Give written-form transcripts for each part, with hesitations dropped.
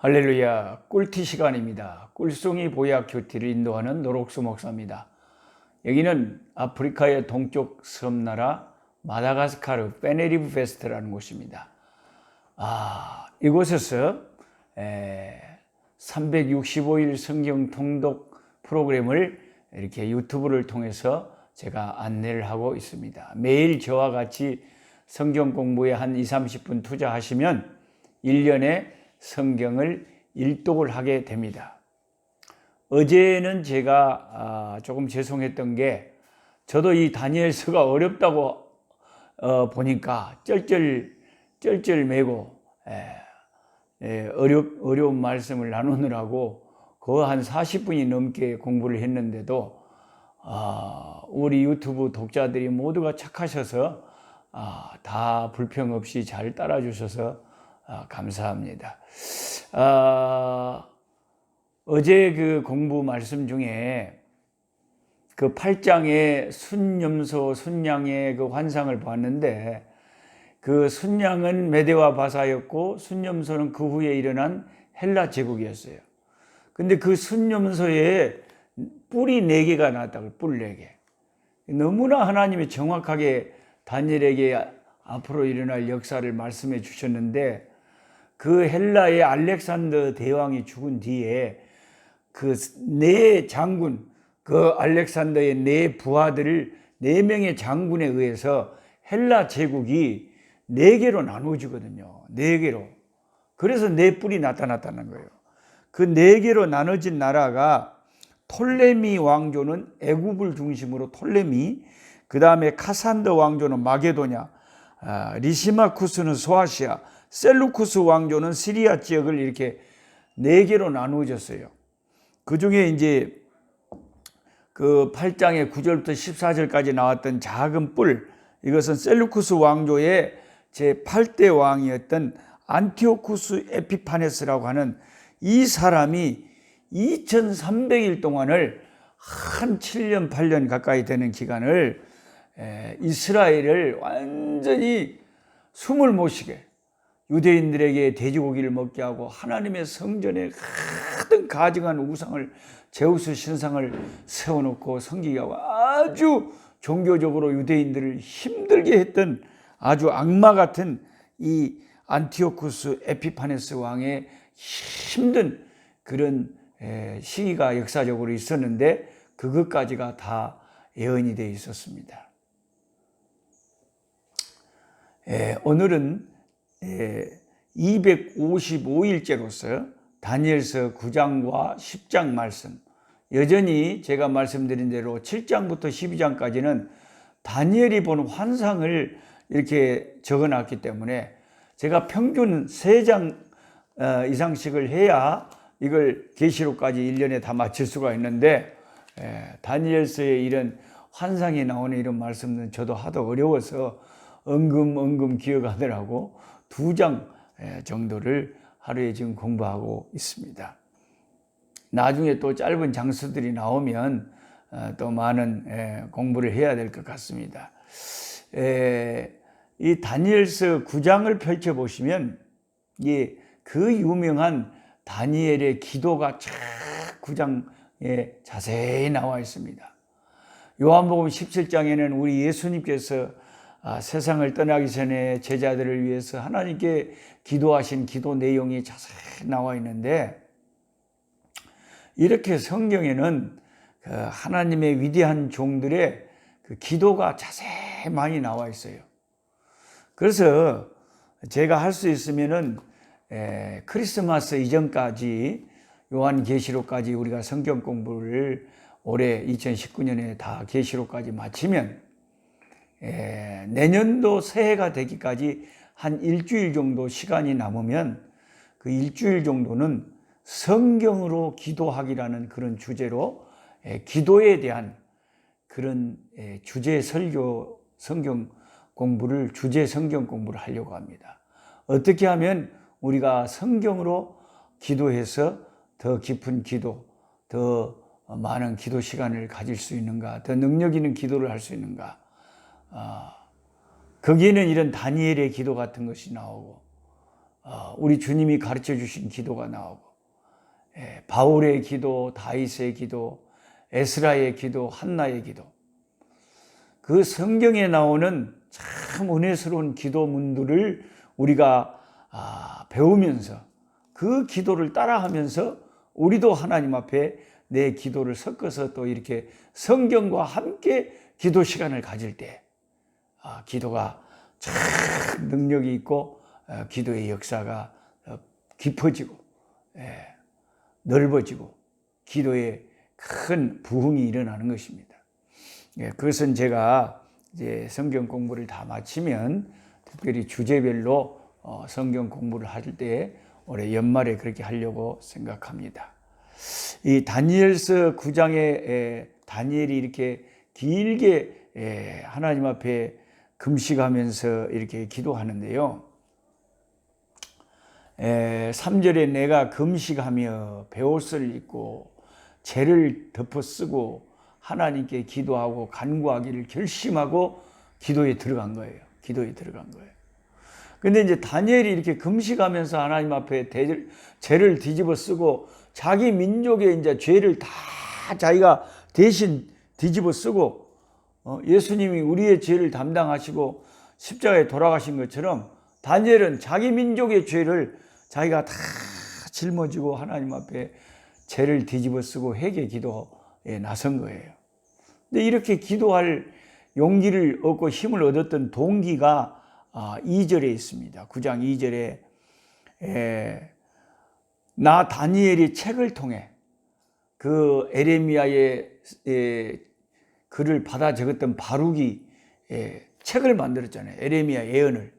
할렐루야, 꿀티 시간입니다. 꿀송이 보약 큐티를 인도하는 노록수 목사입니다. 여기는 아프리카의 동쪽 섬나라 마다가스카르 페네리브 페스트라는 곳입니다. 이곳에서 365일 성경 통독 프로그램을 이렇게 유튜브를 통해서 제가 안내를 하고 있습니다. 매일 저와 같이 성경 공부에 한 20-30분 투자하시면 1년에 성경을 일독을 하게 됩니다. 어제는 제가 조금 죄송했던 게, 저도 이 다니엘서가 어렵다고 보니까 쩔쩔매고 어려운 말씀을 나누느라고 거의 한 40분이 넘게 공부를 했는데도 우리 유튜브 독자들이 모두가 착하셔서 다 불평 없이 잘 따라주셔서 감사합니다. 어제 그 공부 말씀 중에 그 8장의 순염소, 순양의 그 환상을 보았는데, 그 순양은 메대와 바사였고 순염소는 그 후에 일어난 헬라 제국이었어요. 근데 그 순염소에 뿔이 4개가 나왔다고요. 뿔 4개. 너무나 하나님이 정확하게 다니엘에게 앞으로 일어날 역사를 말씀해 주셨는데, 그 헬라의 알렉산더 대왕이 죽은 뒤에 그 4장군, 그 알렉산더의 4 부하들을 4명의 장군에 의해서 헬라 제국이 4개로 나누어지거든요. 4개로. 그래서 4뿔이 나타났다는 거예요. 그 4개로 나눠진 나라가 톨레미 왕조는 애굽을 중심으로 톨레미, 그 다음에 카산더 왕조는 마게도냐, 리시마쿠스는 소아시아, 셀루쿠스 왕조는 시리아 지역을 이렇게 4개로 나누어졌어요. 그 중에 이제 그 8장의 9절부터 14절까지 나왔던 작은 뿔, 이것은 셀루쿠스 왕조의 제8대 왕이었던 안티오쿠스 에피파네스라고 하는 이 사람이 2300일 동안을 한 7년 8년 가까이 되는 기간을 이스라엘을 완전히 숨을 못 쉬게, 유대인들에게 돼지고기를 먹게 하고 하나님의 성전에 가득 가증한 우상을, 제우스 신상을 세워놓고 섬기게 하고 아주 종교적으로 유대인들을 힘들게 했던 아주 악마 같은 이 안티오쿠스 에피파네스 왕의 힘든 그런 시기가 역사적으로 있었는데, 그것까지가 다 예언이 되어 있었습니다. 오늘은 255일째로서 다니엘서 9장과 10장 말씀, 여전히 제가 말씀드린 대로 7장부터 12장까지는 다니엘이 본 환상을 이렇게 적어놨기 때문에 제가 평균 3장 이상씩을 해야 이걸 계시록까지 1년에 다 마칠 수가 있는데, 다니엘서에 이런 환상이 나오는 이런 말씀은 저도 하도 어려워서 엉금 기억하느라고 2장 정도를 하루에 지금 공부하고 있습니다. 나중에 또 짧은 장수들이 나오면 또 많은 공부를 해야 될 것 같습니다. 이 다니엘서 9장을 펼쳐보시면 그 유명한 다니엘의 기도가 쫙 9장에 자세히 나와 있습니다. 요한복음 17장에는 우리 예수님께서 세상을 떠나기 전에 제자들을 위해서 하나님께 기도하신 기도 내용이 자세히 나와 있는데, 이렇게 성경에는 하나님의 위대한 종들의 그 기도가 자세히 많이 나와 있어요. 그래서 제가 할 수 있으면은 크리스마스 이전까지 요한계시록까지 우리가 성경 공부를 올해 2019년에 다 계시록까지 마치면 내년도 새해가 되기까지 한 일주일 정도 시간이 남으면 그 일주일 정도는 성경으로 기도하기라는 그런 주제로 기도에 대한 그런 주제 설교 성경 공부를, 주제 성경 공부를 하려고 합니다. 어떻게 하면 우리가 성경으로 기도해서 더 깊은 기도, 더 많은 기도 시간을 가질 수 있는가, 더 능력 있는 기도를 할 수 있는가. 거기에는 이런 다니엘의 기도 같은 것이 나오고, 우리 주님이 가르쳐 주신 기도가 나오고, 바울의 기도, 다윗의 기도, 에스라의 기도, 한나의 기도, 그 성경에 나오는 참 은혜스러운 기도문들을 우리가 배우면서 그 기도를 따라하면서 우리도 하나님 앞에 내 기도를 섞어서 또 이렇게 성경과 함께 기도 시간을 가질 때 기도가 참 능력이 있고 기도의 역사가 깊어지고 넓어지고 기도에 큰 부흥이 일어나는 것입니다. 그것은 제가 이제 성경 공부를 다 마치면 특별히 주제별로 성경 공부를 할 때 올해 연말에 그렇게 하려고 생각합니다. 이 다니엘서 9장에 다니엘이 이렇게 길게 하나님 앞에 금식하면서 이렇게 기도하는데요. 3절에 내가 금식하며 베옷을 입고 죄를 덮어 쓰고 하나님께 기도하고 간구하기를 결심하고 기도에 들어간 거예요. 기도에 들어간 거예요. 근데 이제 다니엘이 이렇게 금식하면서 하나님 앞에 죄를 뒤집어 쓰고 자기 민족의 이제 죄를 다 자기가 대신 뒤집어 쓰고 예수님이 우리의 죄를 담당하시고 십자가에 돌아가신 것처럼 다니엘은 자기 민족의 죄를 자기가 다 짊어지고 하나님 앞에 죄를 뒤집어 쓰고 회개 기도에 나선 거예요. 근데 이렇게 기도할 용기를 얻고 힘을 얻었던 동기가 2절에 있습니다. 9장 2절에 나 다니엘이 책을 통해 그 에레미야의 글을 받아 적었던 바룩이 책을 만들었잖아요. 에레미야 예언을.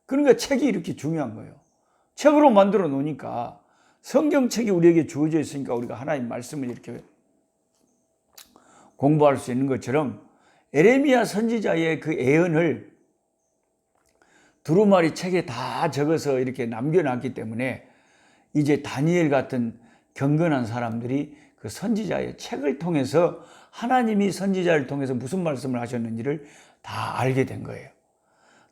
그러니까 책이 이렇게 중요한 거예요. 책으로 만들어 놓으니까 성경책이 우리에게 주어져 있으니까 우리가 하나님 말씀을 이렇게 공부할 수 있는 것처럼 에레미야 선지자의 그 예언을 두루마리 책에 다 적어서 이렇게 남겨놨기 때문에 이제 다니엘 같은 경건한 사람들이 그 선지자의 책을 통해서 하나님이 선지자를 통해서 무슨 말씀을 하셨는지를 다 알게 된 거예요.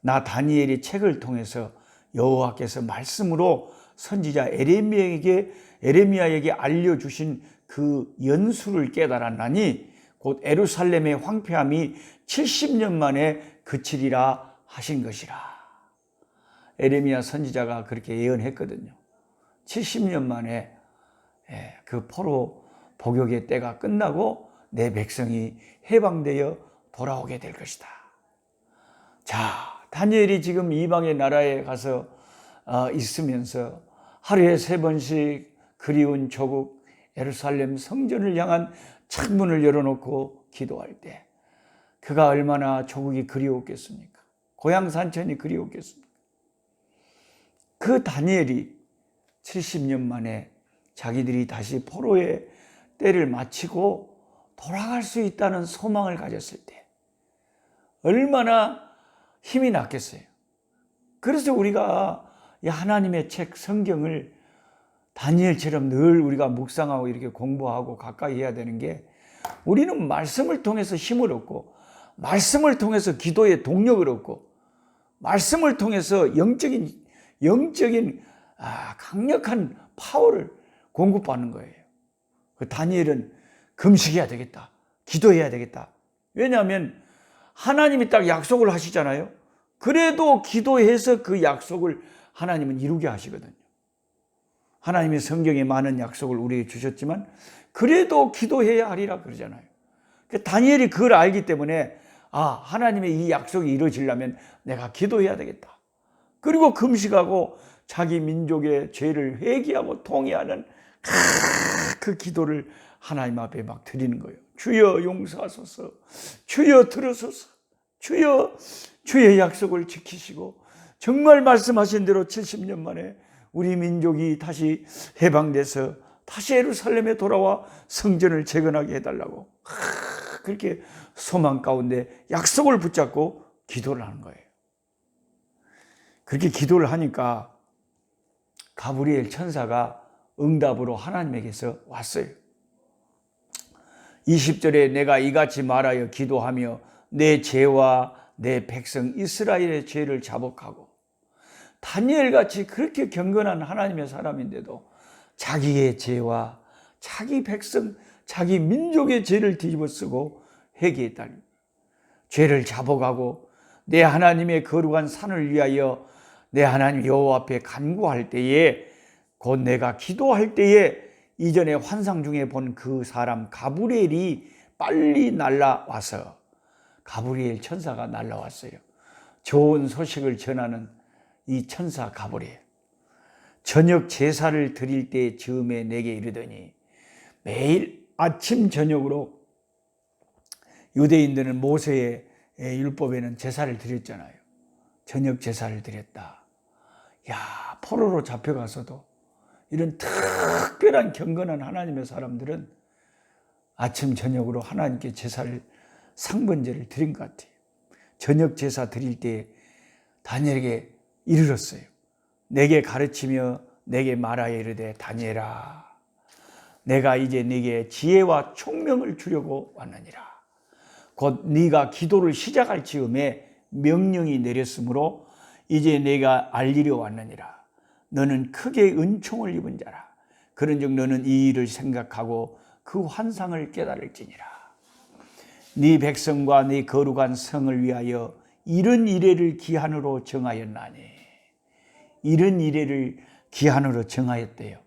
나 다니엘이 책을 통해서 여호와께서 말씀으로 선지자 에레미야에게 알려주신 그 연수를 깨달았나니 곧 예루살렘의 황폐함이 70년 만에 그치리라 하신 것이라. 에레미야 선지자가 그렇게 예언했거든요. 70년 만에 그 포로 복역의 때가 끝나고 내 백성이 해방되어 돌아오게 될 것이다. 자, 다니엘이 지금 이방의 나라에 가서 있으면서 하루에 3번씩 그리운 조국 예루살렘 성전을 향한 창문을 열어놓고 기도할 때 그가 얼마나 조국이 그리웠겠습니까? 고향 산천이 그리웠겠습니까? 그 다니엘이 70년 만에 자기들이 다시 포로의 때를 마치고 돌아갈 수 있다는 소망을 가졌을 때 얼마나 힘이 났겠어요. 그래서 우리가 하나님의 책 성경을 다니엘처럼 늘 우리가 묵상하고 이렇게 공부하고 가까이 해야 되는 게 우리는 말씀을 통해서 힘을 얻고 말씀을 통해서 기도의 동력을 얻고 말씀을 통해서 영적인 강력한 파워를 공급받는 거예요. 그 다니엘은 금식해야 되겠다. 기도해야 되겠다. 왜냐하면 하나님이 딱 약속을 하시잖아요. 그래도 기도해서 그 약속을 하나님은 이루게 하시거든요. 하나님이 성경에 많은 약속을 우리에게 주셨지만 그래도 기도해야 하리라 그러잖아요. 다니엘이 그걸 알기 때문에 하나님의 이 약속이 이루어지려면 내가 기도해야 되겠다. 그리고 금식하고 자기 민족의 죄를 회개하고 통회하는 그 기도를 하나님 앞에 막 드리는 거예요. 주여 용서하소서. 주여 들으소서. 주여 주의 약속을 지키시고 정말 말씀하신 대로 70년 만에 우리 민족이 다시 해방돼서 다시 예루살렘에 돌아와 성전을 재건하게 해달라고 그렇게 소망 가운데 약속을 붙잡고 기도를 하는 거예요. 그렇게 기도를 하니까 가브리엘 천사가 응답으로 하나님에게서 왔어요. 20절에 내가 이같이 말하여 기도하며 내 죄와 내 백성 이스라엘의 죄를 자복하고 다니엘같이 그렇게 경건한 하나님의 사람인데도 자기의 죄와 자기 백성, 자기 민족의 죄를 뒤집어쓰고 회개했다니, 죄를 자복하고 내 하나님의 거룩한 산을 위하여 내 하나님 여호와 앞에 간구할 때에, 곧 내가 기도할 때에 이전에 환상 중에 본 그 사람 가브리엘이 빨리 날라와서, 가브리엘 천사가 날라왔어요. 좋은 소식을 전하는 이 천사 가브리엘. 저녁 제사를 드릴 때 즈음에 내게 이르더니, 매일 아침 저녁으로 유대인들은 모세의 율법에는 제사를 드렸잖아요. 저녁 제사를 드렸다. 야, 포로로 잡혀가서도 이런 특별한 경건한 하나님의 사람들은 아침 저녁으로 하나님께 제사를, 상번제를 드린 것 같아요. 저녁 제사 드릴 때 다니엘에게 이르렀어요. 내게 가르치며 내게 말하여 이르되, 다니엘아, 내가 이제 네게 지혜와 총명을 주려고 왔느니라. 곧 네가 기도를 시작할 즈음에 명령이 내렸으므로 이제 내가 알리려 왔느니라. 너는 크게 은총을 입은 자라. 그런즉 너는 이 일을 생각하고 그 환상을 깨달을지니라. 네 백성과 네 거룩한 성을 위하여 이런 이래를 기한으로 정하였나니. 이런 이래를 기한으로 정하였대요.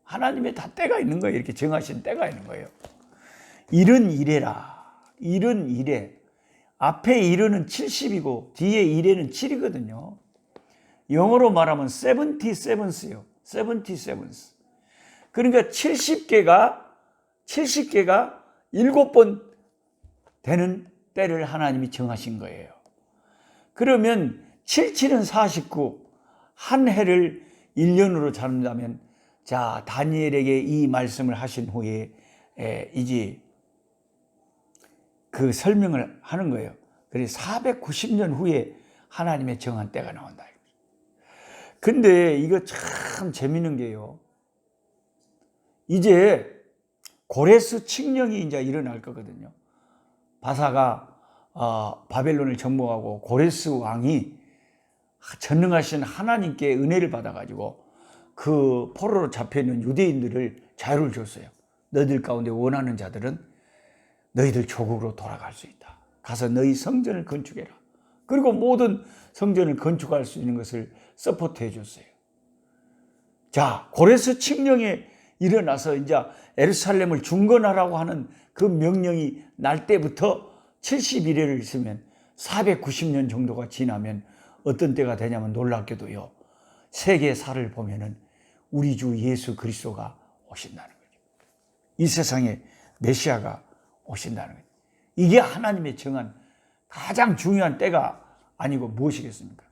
하나님의 다 때가 있는 거예요. 이렇게 정하신 때가 있는 거예요. 이런 이래라. 이런 이래. 앞에 이래는 70이고 뒤에 이래는 7이거든요. 영어로 말하면 77s요. 77s. 그러니까 70개가 7번 되는 때를 하나님이 정하신 거예요. 그러면 77은 49, 한 해를 1년으로 잡는다면, 자, 다니엘에게 이 말씀을 하신 후에 이제 그 설명을 하는 거예요. 그래서 490년 후에 하나님의 정한 때가 나온다. 근데 이거 참 재밌는 게요, 이제 고레스 칙령이 이제 일어날 거거든요. 바사가 바벨론을 정복하고 고레스 왕이 전능하신 하나님께 은혜를 받아가지고 그 포로로 잡혀있는 유대인들을 자유를 줬어요. 너희들 가운데 원하는 자들은 너희들 조국으로 돌아갈 수 있다. 가서 너희 성전을 건축해라. 그리고 모든 성전을 건축할 수 있는 것을 서포트해 줬어요. 자, 고레스 칙령에 일어나서 이제 예루살렘을 중건하라고 하는 그 명령이 날 때부터 71회를 있으면 490년 정도가 지나면 어떤 때가 되냐면, 놀랍게도요, 세계사를 보면은 우리 주 예수 그리스도가 오신다는 거죠. 이 세상에 메시아가 오신다는 거죠. 이게 하나님의 정한 가장 중요한 때가 아니고 무엇이겠습니까?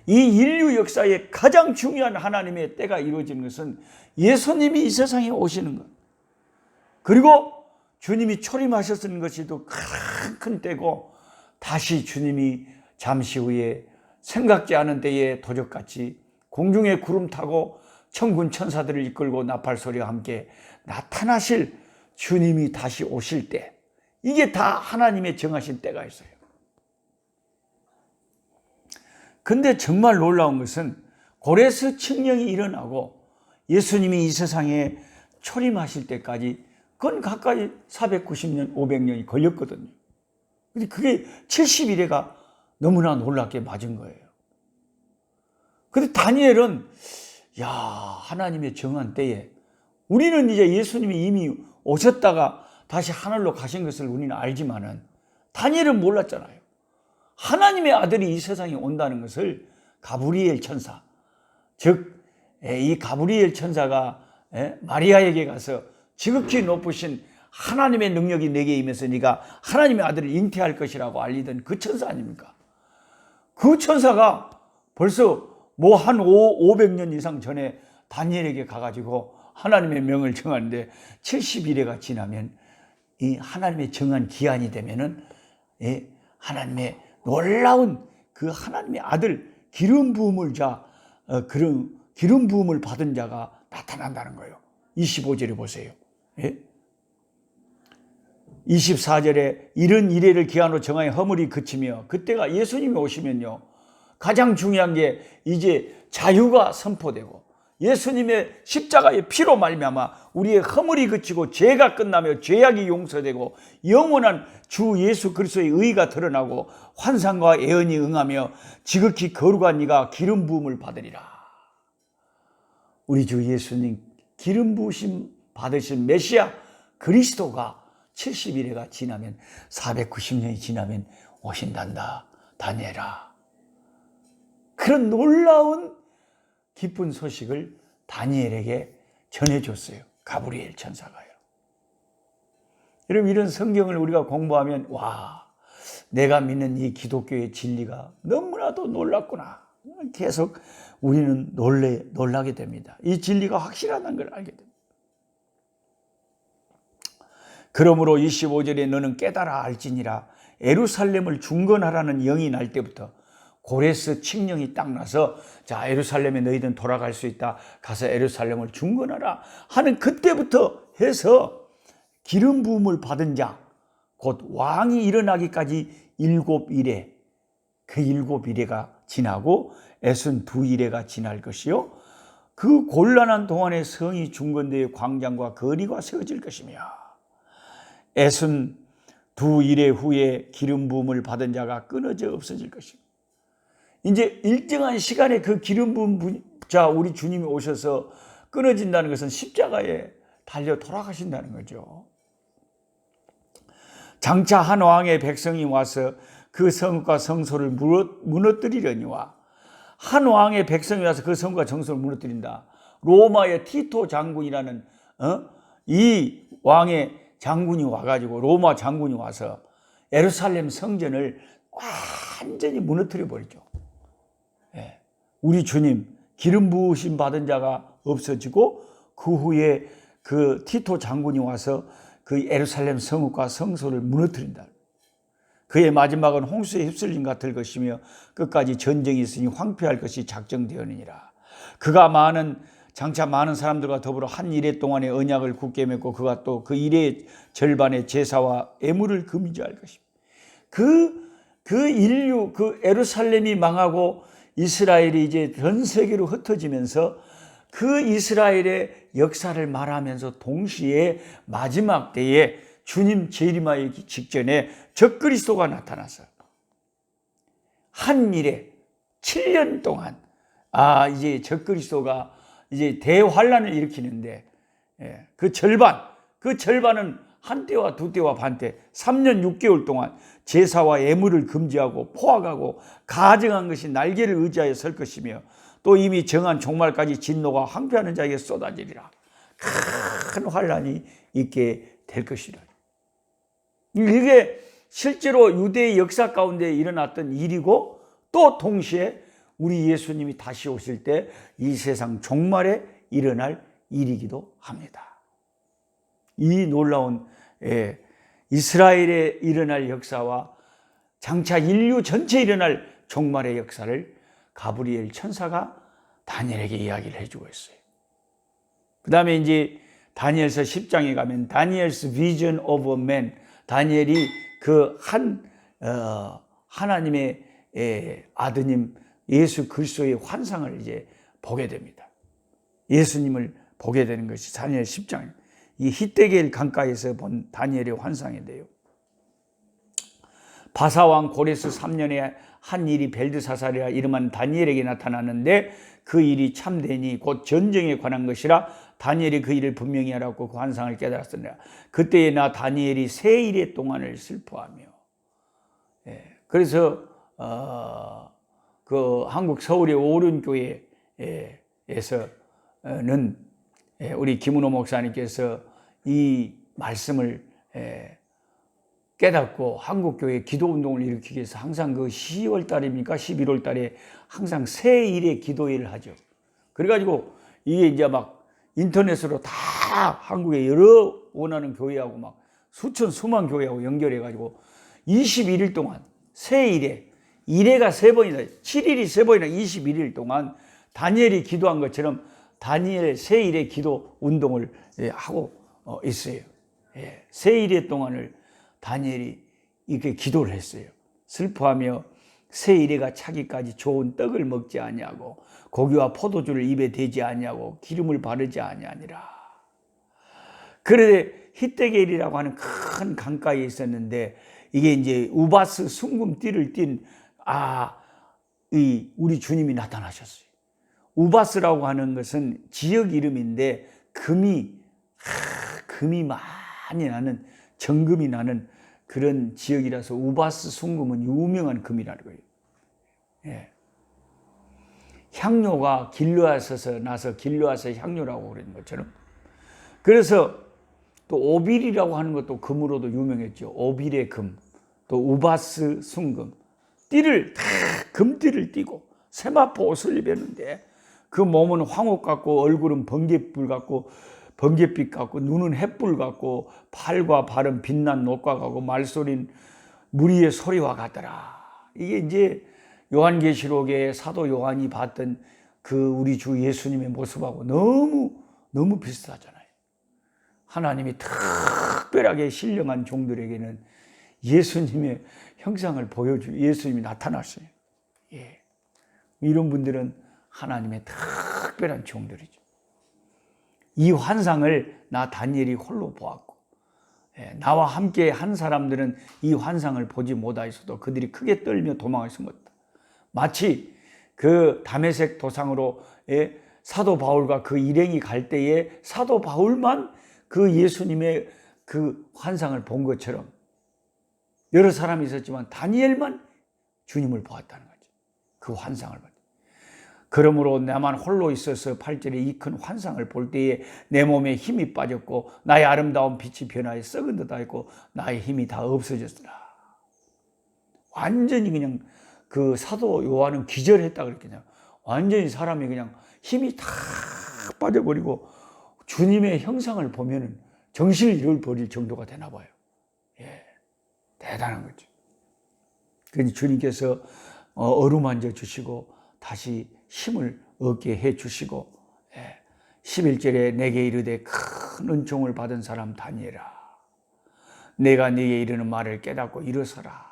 이 인류 역사에 가장 중요한 하나님의 때가 이루어지는 것은 예수님이 이 세상에 오시는 것, 그리고 주님이 초림하셨는 것이 또 큰 때고, 다시 주님이 잠시 후에 생각지 않은 때에 도적같이 공중에 구름 타고 천군 천사들을 이끌고 나팔소리와 함께 나타나실 주님이 다시 오실 때, 이게 다 하나님의 정하신 때가 있어요. 근데 정말 놀라운 것은 고레스 칙령이 일어나고 예수님이 이 세상에 초림하실 때까지 그건 가까이 490년, 500년이 걸렸거든요. 근데 그게 71회가 너무나 놀랍게 맞은 거예요. 근데 다니엘은, 야, 하나님의 정한 때에, 우리는 이제 예수님이 이미 오셨다가 다시 하늘로 가신 것을 우리는 알지만은 다니엘은 몰랐잖아요. 하나님의 아들이 이 세상에 온다는 것을 가브리엘 천사, 즉 이 가브리엘 천사가 마리아에게 가서 지극히 높으신 하나님의 능력이 내게 임해서 네가 하나님의 아들을 잉태할 것이라고 알리던 그 천사 아닙니까? 그 천사가 벌써 뭐 한 500년 이상 전에 다니엘에게 가가지고 하나님의 명을 정하는데, 70일회가 지나면 이 하나님의 정한 기한이 되면은 하나님의 놀라운 그 하나님의 아들 기름 부음을 그런 기름 부음을 받은 자가 나타난다는 거예요. 25절에 보세요. 24절에 이런 이래를 기한으로 정하여 허물이 그치며, 그때가 예수님이 오시면요, 가장 중요한 게 이제 자유가 선포되고 예수님의 십자가의 피로 말미암아 우리의 허물이 그치고 죄가 끝나며 죄악이 용서되고 영원한 주 예수 그리스도의 의가 드러나고 환상과 예언이 응하며 지극히 거룩한 이가 기름 부음을 받으리라. 우리 주 예수님 기름 부으심 받으신 메시아 그리스도가 70일회가 지나면 490년이 지나면 오신단다. 다니엘아. 그런 놀라운 기쁜 소식을 다니엘에게 전해줬어요. 가브리엘 천사가요. 여러분 이런 성경을 우리가 공부하면 와, 내가 믿는 이 기독교의 진리가 너무나도 놀랍구나. 계속 우리는 놀라게 됩니다. 이 진리가 확실하다는 걸 알게 됩니다. 그러므로 25절에 너는 깨달아 알지니라. 예루살렘을 중건하라는 영이 날 때부터 고레스 칙령이 딱 나서 자 예루살렘에 너희들은 돌아갈 수 있다. 가서 예루살렘을 중건하라 하는 그때부터 해서 기름 부음을 받은 자 곧 왕이 일어나기까지 7일에 그 7일에가 지나고 62일에가 지날 것이요 그 곤란한 동안에 성이 중건되어 광장과 거리가 세워질 것이며 62일의 후에 기름 부음을 받은 자가 끊어져 없어질 것입니다. 이제 일정한 시간에 그 기름 부음 자 우리 주님이 오셔서 끊어진다는 것은 십자가에 달려 돌아가신다는 거죠. 장차 한 왕의 백성이 와서 그 성과 성소를 무너뜨리려니와 한 왕의 백성이 와서 그 성과 성소를 무너뜨린다. 로마의 티토 장군이라는 이 왕의 장군이 와가지고 로마 장군이 와서 예루살렘 성전을 완전히 무너뜨려 버리죠. 우리 주님 기름 부으심 받은 자가 없어지고 그 후에 그 티토 장군이 와서 그 예루살렘 성읍과 성소를 무너뜨린다. 그의 마지막은 홍수에 휩쓸림 같을 것이며 끝까지 전쟁이 있으니 황폐할 것이 작정되었느니라. 그가 장차 많은 사람들과 더불어 한 일해 동안의 언약을 굳게 맺고 그가 또 그 일의 절반의 제사와 예물을 금지할 것입니다. 그 인류, 그 예루살렘이 망하고 이스라엘이 이제 전 세계로 흩어지면서 그 이스라엘의 역사를 말하면서 동시에 마지막 때에 주님 재림하기 직전에 적그리스도가 나타나서 한 일에 7년 동안 이제 적그리스도가 이제 대환란을 일으키는데 그 절반은 한 때와 두 때와 반 때 3년 6개월 동안 제사와 예물을 금지하고 포악하고 가증한 것이 날개를 의지하여 설 것이며 또 이미 정한 종말까지 진노가 황폐하는 자에게 쏟아지리라. 큰 환란이 있게 될 것이라. 이게 실제로 유대의 역사 가운데 일어났던 일이고 또 동시에 우리 예수님이 다시 오실 때 이 세상 종말에 일어날 일이기도 합니다. 이 놀라운 이스라엘에 일어날 역사와 장차 인류 전체에 일어날 종말의 역사를 가브리엘 천사가 다니엘에게 이야기를 해주고 있어요. 그 다음에 이제 다니엘서 10장에 가면 다니엘's vision of a man, 다니엘이 그 하나님의 아드님 예수 그리스도의 환상을 이제 보게 됩니다. 예수님을 보게 되는 것이 다니엘 10장. 이 히데겔 강가에서 본 다니엘의 환상인데요. 바사왕 고레스 3년에 한 일이 벨드사살이라 이름한 다니엘에게 나타났는데 그 일이 참되니 곧 전쟁에 관한 것이라 다니엘이 그 일을 분명히 알았고 그 환상을 깨달았으나 그때에 나 다니엘이 세 일의 동안을 슬퍼하며 그래서 그 한국 서울의 오륜교회에서는 우리 김은호 목사님께서 이 말씀을 깨닫고 한국교회 기도운동을 일으키기 위해서 항상 그 10월 달입니까? 11월 달에 항상 새 일의 기도회를 하죠. 그래가지고 이게 이제 막 인터넷으로 다 한국의 여러 원하는 교회하고 막 수만 교회하고 연결해가지고 21일 동안 새 일회가 3번이나 7일이 3번이나 21일 동안 다니엘이 기도한 것처럼 다니엘 새 일의 기도 운동을 하고 있어요. 새 일의 동안을 다니엘이 이렇게 기도를 했어요. 슬퍼하며 새 이래가 차기까지 좋은 떡을 먹지 아니하고 고기와 포도주를 입에 대지 아니하고 기름을 바르지 아니하니라. 그런데 히데겔이라고 하는 큰 강가에 있었는데 이게 이제 우바스 숭금띠를 띤 우리 주님이 나타나셨어요. 우바스라고 하는 것은 지역 이름인데 금이 많이 나는, 정금이 나는 그런 지역이라서 우바스 숭금은 유명한 금이라는 거예요. 예. 향료가 길르앗에서 나서 길르앗의 향료라고 그러는 것처럼. 그래서 또 오빌이라고 하는 것도 금으로도 유명했죠. 오빌의 금, 또 우바스 숭금. 띠를 다 금띠를 띠고 세마포 옷을 입었는데 그 몸은 황옥 같고 얼굴은 번갯불 같고 번갯빛 같고 눈은 햇불 같고 팔과 발은 빛난 녹과 같고 말소리는 무리의 소리와 같더라. 이게 이제 요한계시록에 사도 요한이 봤던 그 우리 주 예수님의 모습하고 너무 비슷하잖아요. 하나님이 특별하게 신령한 종들에게는 예수님의 형상을 예수님이 나타났어요. 예. 이런 분들은 하나님의 특별한 종들이죠. 이 환상을 나 다니엘이 홀로 보았고, 나와 함께 한 사람들은 이 환상을 보지 못하였어도 그들이 크게 떨며 도망을 숨었다. 마치 그 다메섹 도상으로 사도 바울과 그 일행이 갈 때에 사도 바울만 그 예수님의 그 환상을 본 것처럼 여러 사람이 있었지만 다니엘만 주님을 보았다는 거죠. 그 환상을 봤다. 그러므로 나만 홀로 있어서 8절에 이 큰 환상을 볼 때에 내 몸에 힘이 빠졌고 나의 아름다운 빛이 변하여 썩은 듯 하였고 나의 힘이 다 없어졌더라. 완전히 그냥 그 사도 요한은 기절했다 그랬거든요. 완전히 사람이 그냥 힘이 다 빠져버리고 주님의 형상을 보면은 정신을 잃어버릴 정도가 되나 봐요. 예, 대단한 거죠. 그러니 주님께서 어루만져 주시고 다시 힘을 얻게 해 주시고 11절에 내게 이르되 큰 은총을 받은 사람 다니엘아, 내가 네게 이르는 말을 깨닫고 일어서라.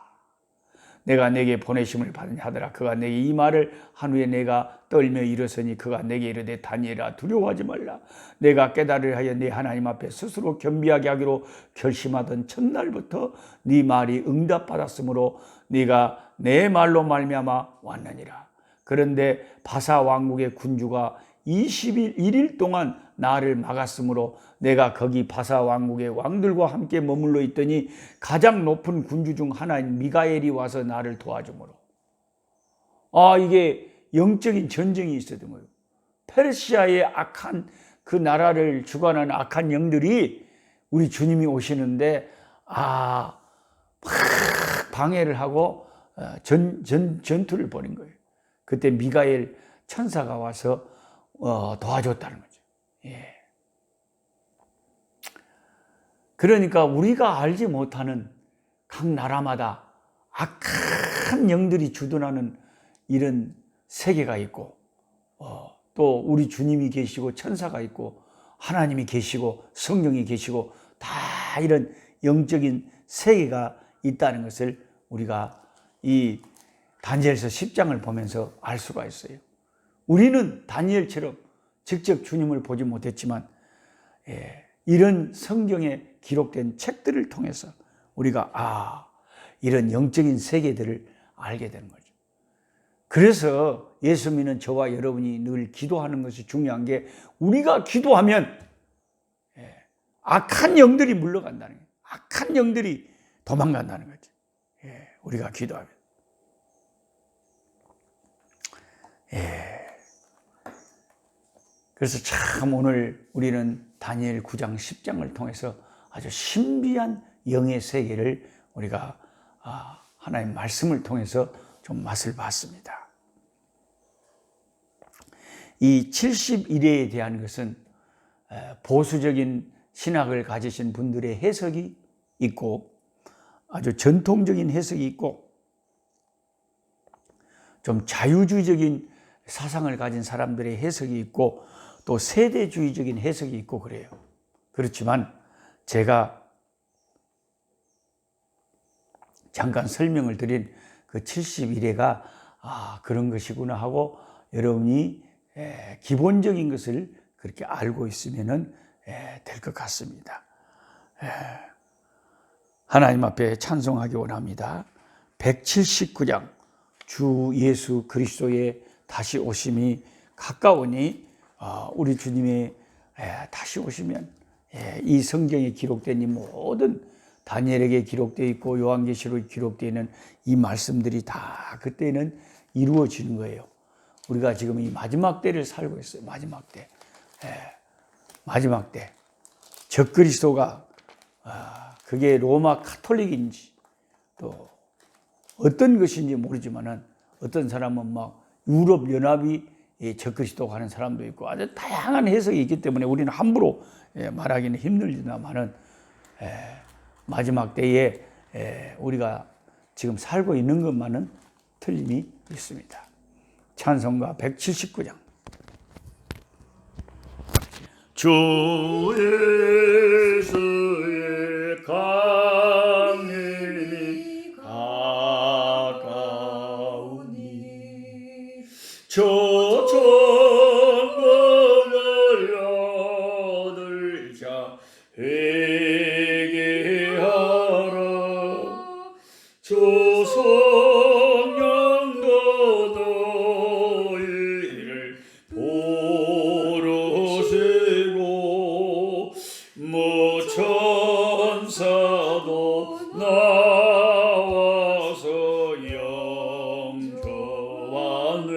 내가 내게 보내심을 받으니 하더라. 그가 내게 이 말을 한 후에 내가 떨며 일어서니 그가 내게 이르되 다니엘아 두려워하지 말라. 내가 깨달으려 하여 네 하나님 앞에 스스로 겸비하게 하기로 결심하던 첫날부터 네 말이 응답받았으므로 네가 내 말로 말미암아 왔느니라. 그런데 바사 왕국의 군주가 21일 동안 나를 막았으므로 내가 거기 바사 왕국의 왕들과 함께 머물러 있더니 가장 높은 군주 중 하나인 미가엘이 와서 나를 도와주므로. 이게 영적인 전쟁이 있었던 거예요. 페르시아의 악한 그 나라를 주관하는 악한 영들이 우리 주님이 오시는데 막 방해를 하고 전투를 벌인 거예요. 그때 미가엘 천사가 와서 도와줬다는 거죠. 예. 그러니까 우리가 알지 못하는 각 나라마다 악한 영들이 주둔하는 이런 세계가 있고 또 우리 주님이 계시고 천사가 있고 하나님이 계시고 성령이 계시고 다 이런 영적인 세계가 있다는 것을 우리가 이 다니엘서 10장을 보면서 알 수가 있어요. 우리는 다니엘처럼 직접 주님을 보지 못했지만 이런 성경에 기록된 책들을 통해서 우리가 이런 영적인 세계들을 알게 되는 거죠. 그래서 예수 믿는 저와 여러분이 늘 기도하는 것이 중요한 게 우리가 기도하면 악한 영들이 물러간다는 거예요. 악한 영들이 도망간다는 거죠. 우리가 기도하면. 그래서 참 오늘 우리는 다니엘 9장 10장을 통해서 아주 신비한 영의 세계를 우리가 하나님의 말씀을 통해서 좀 맛을 봤습니다. 이 70일에 대한 것은 보수적인 신학을 가지신 분들의 해석이 있고 아주 전통적인 해석이 있고 좀 자유주의적인 사상을 가진 사람들의 해석이 있고 또 세대주의적인 해석이 있고 그래요. 그렇지만 제가 잠깐 설명을 드린 그 70일에가 그런 것이구나 하고 여러분이 기본적인 것을 그렇게 알고 있으면 될 것 같습니다. 하나님 앞에 찬송하기 원합니다. 179장 주 예수 그리스도의 다시 오심이 가까우니 우리 주님의 다시 오시면 이 성경에 기록된 이 모든 다니엘에게 기록되어 있고 요한계시록에 기록되어 있는 이 말씀들이 다 그때는 이루어지는 거예요. 우리가 지금 이 마지막 때를 살고 있어요. 마지막 때. 마지막 때. 적그리스도가 그게 로마 카톨릭인지 또 어떤 것인지 모르지만은 어떤 사람은 막 유럽 연합이 적그리스도가 하는 사람도 있고 아주 다양한 해석이 있기 때문에 우리는 함부로 말하기는 힘들지만은 마지막 때에 우리가 지금 살고 있는 것만은 틀림이 있습니다. 찬송가 179장 주 예수의 강림이 가까우니 저 천국을 얻을 자 회개하라 저 성령도 너희를 부르시고 천사도 나와서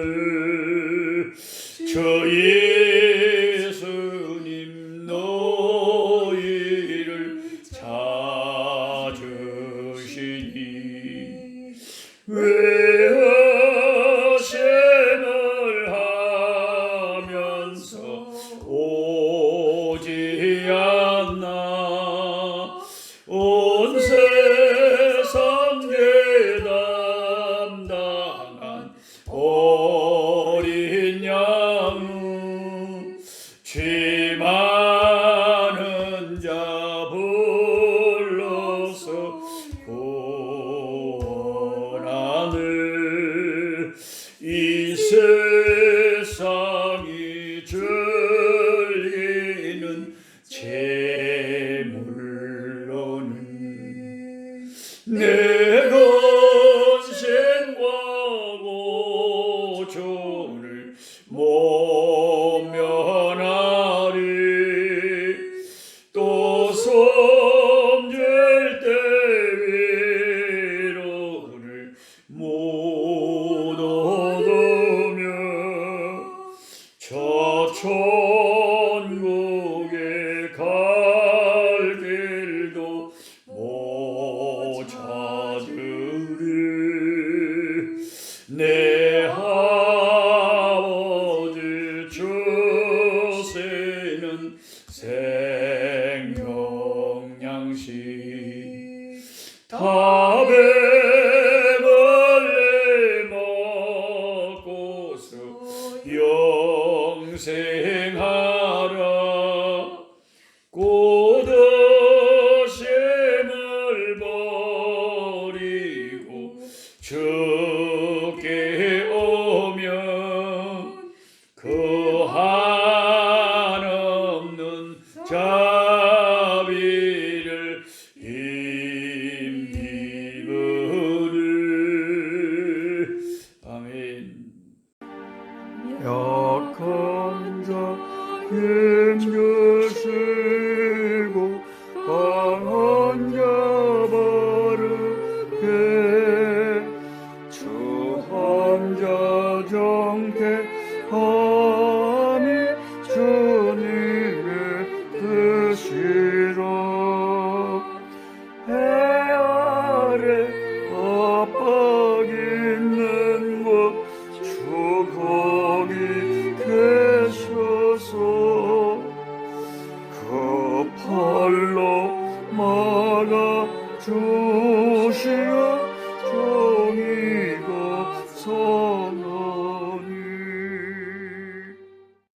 영접하늘 저 예수님 너희를 찾으시니 외하심을 하면서 오지 않나 온 세상 죄 담당한 어린 양 죄 많은 자 불러서 구원하늘 이 세상이 즐기는 재물로는 내 건생과 고초를 못 면하리 또 섬길 때 위로를 못 얻으며 저 천국에 갈 길도 못 찾으리 내 아버지 주시는 생명양식 답에 벌레 먹고서 영생하라 고도심을 버리고 주께 오면 그 한없는 자비를 힘입으리 아멘. 약한 자 힘주시고 강한 자 바르게 주한 자 정케하니 주님의 뜻이라 해 아래 압박 있는 곳 주 거기 계셔서 그 팔로 막아 주시어